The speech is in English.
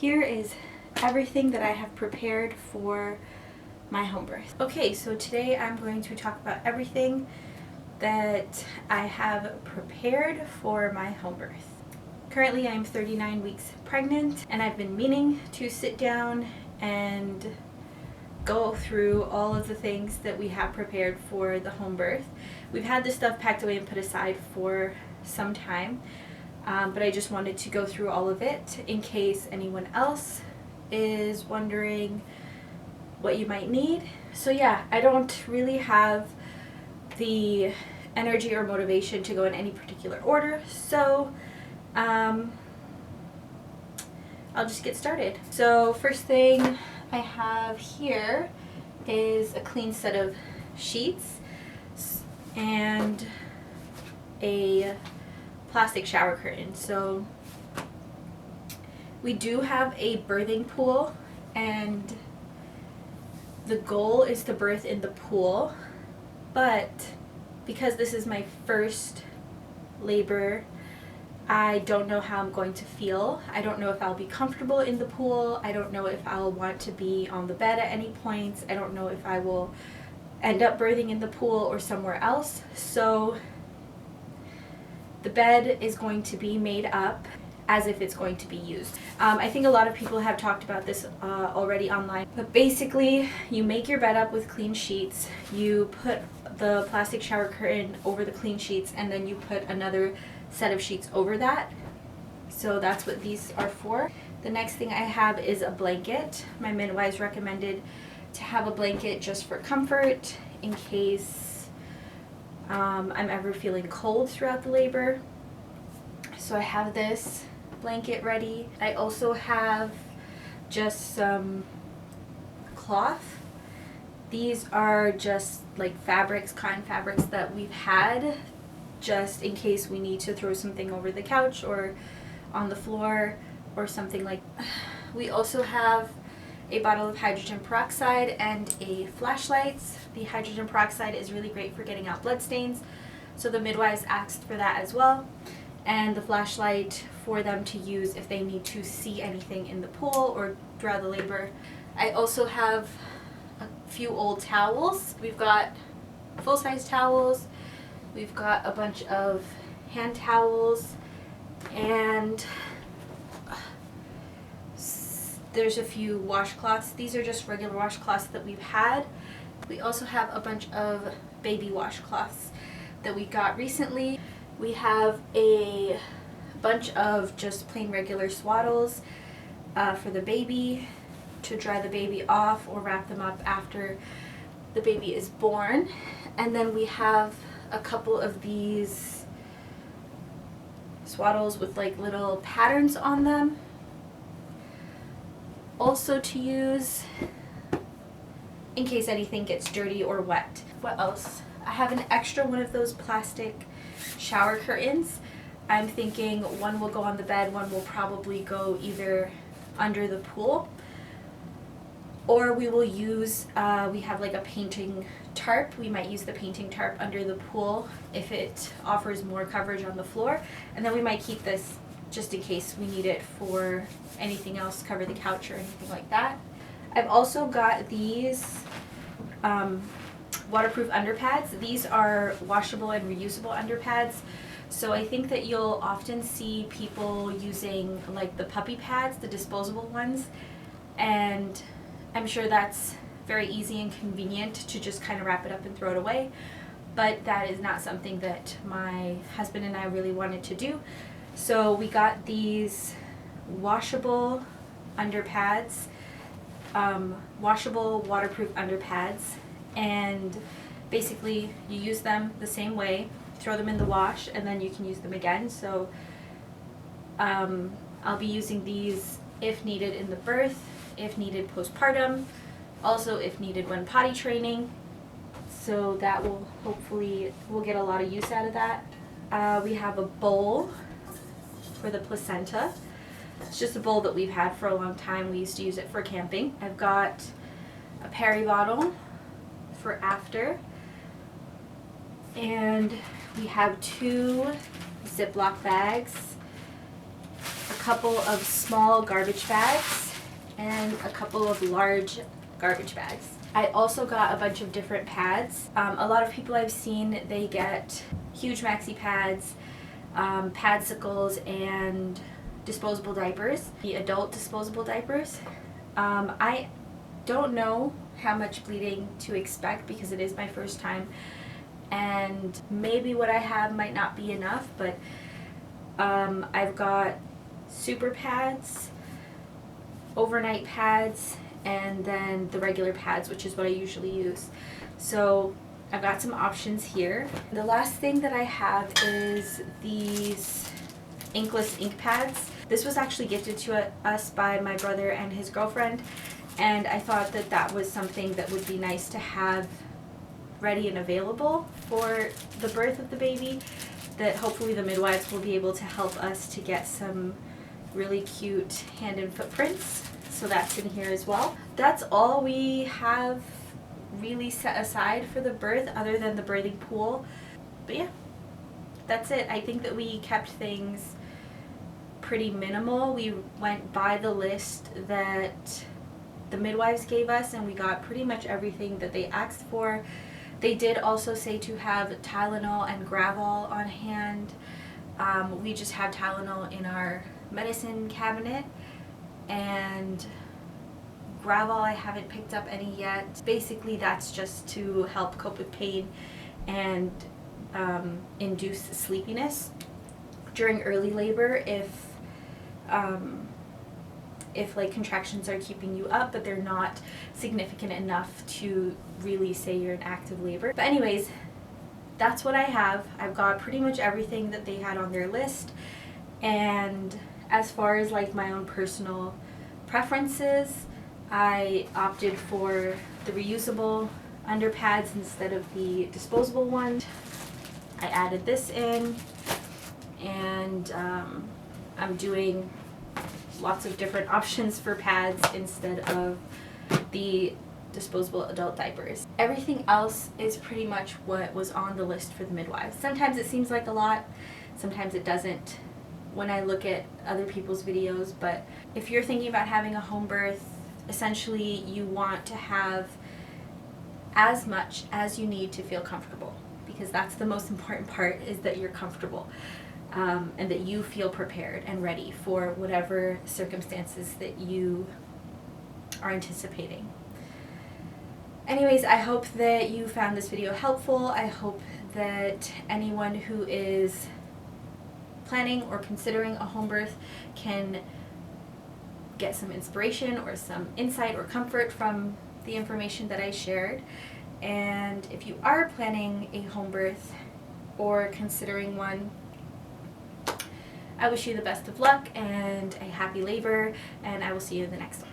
Here is everything that I have prepared for my home birth. Okay, so today I'm going to talk about everything that I have prepared for my home birth. Currently I'm 39 weeks pregnant, and I've been meaning to sit down and go through all of the things that we have prepared for the home birth. We've had this stuff packed away and put aside for some time, but I just wanted to go through all of it in case anyone else is wondering what you might need. So yeah, I don't really have the energy or motivation to go in any particular order, so I'll just get started. So first thing I have here is a clean set of sheets and a plastic shower curtain. So we do have a birthing pool, and the goal is to birth in the pool, but because this is my first labor, I don't know how I'm going to feel. I don't know if I'll be comfortable in the pool. I don't know if I'll want to be on the bed at any points. I don't know if I will end up birthing in the pool or somewhere else. So the bed is going to be made up as if it's going to be used. I think a lot of people have talked about this already online, but basically you make your bed up with clean sheets, you put the plastic shower curtain over the clean sheets, and then you put another set of sheets over that. So that's what these are for. The next thing I have is a blanket. My midwives recommended to have a blanket just for comfort in case I'm ever feeling cold throughout the labor. So I have this blanket ready. I also have just some cloth. These are just like fabrics, cotton fabrics that we've had just in case we need to throw something over the couch or on the floor or something like that. We also have a bottle of hydrogen peroxide and a flashlight. The hydrogen peroxide is really great for getting out blood stains, so the midwives asked for that as well, and the flashlight for them to use if they need to see anything in the pool or throughout the labor. I also have a few old towels. We've got full-size towels, we've got a bunch of hand towels, and there's a few washcloths. These are just regular washcloths that we've had. We also have a bunch of baby washcloths that we got recently. We have a bunch of just plain regular swaddles for the baby to dry the baby off or wrap them up after the baby is born. And then we have a couple of these swaddles with like little patterns on them, also to use in case anything gets dirty or wet. What else? I have an extra one of those plastic shower curtains. I'm thinking one will go on the bed, one will probably go either under the pool, or we will use, we have like a painting tarp. We might use the painting tarp under the pool if it offers more coverage on the floor, and then we might keep this just in case we need it for anything else, cover the couch or anything like that. I've also got these waterproof underpads. These are washable and reusable underpads. So I think that you'll often see people using like the puppy pads, the disposable ones, and I'm sure that's very easy and convenient to just kind of wrap it up and throw it away, but that is not something that my husband and I really wanted to do. So we got these washable underpads, washable waterproof underpads, and basically you use them the same way, throw them in the wash, and then you can use them again. So I'll be using these if needed in the birth, if needed postpartum, also if needed when potty training. So that will hopefully, we'll get a lot of use out of that. We have a bowl for the placenta. It's just a bowl that we've had for a long time. We used to use it for camping. I've got a peri bottle for after, and we have 2 Ziploc bags, a couple of small garbage bags and a couple of large garbage bags. I also got a bunch of different pads. A lot of people I've seen, they get huge maxi pads, padsicles, and disposable diapers, the adult disposable diapers. I don't know how much bleeding to expect because it is my first time, and maybe what I have might not be enough, but I've got super pads, overnight pads, and then the regular pads, which is what I usually use. So I've got some options here. The last thing that I have is these inkless ink pads. This was actually gifted to us by my brother and his girlfriend, and I thought that that was something that would be nice to have ready and available for the birth of the baby, that hopefully the midwives will be able to help us to get some really cute hand and footprints. So that's in here as well. That's all we have really set aside for the birth other than the birthing pool. But yeah, that's it. I think that we kept things pretty minimal. We went by the list that the midwives gave us and we got pretty much everything that they asked for. They did also say to have Tylenol and Gravol on hand. We just have Tylenol in our medicine cabinet, and Gravol I haven't picked up any yet. Basically that's just to help cope with pain and induce sleepiness during early labor if like contractions are keeping you up but they're not significant enough to really say you're in active labor. But anyways, that's what I have. I've got pretty much everything that they had on their list, and as far as like my own personal preferences, I opted for the reusable underpads instead of the disposable one. I added this in, and I'm doing lots of different options for pads instead of the disposable adult diapers. Everything else is pretty much what was on the list for the midwives. Sometimes it seems like a lot, sometimes it doesn't when I look at other people's videos, but if you're thinking about having a home birth, essentially you want to have as much as you need to feel comfortable, because that's the most important part, is that you're comfortable. And that you feel prepared and ready for whatever circumstances that you are anticipating. Anyways, I hope that you found this video helpful. I hope that anyone who is planning or considering a home birth can get some inspiration or some insight or comfort from the information that I shared. And if you are planning a home birth or considering one, I wish you the best of luck and a happy labor, and I will see you in the next one.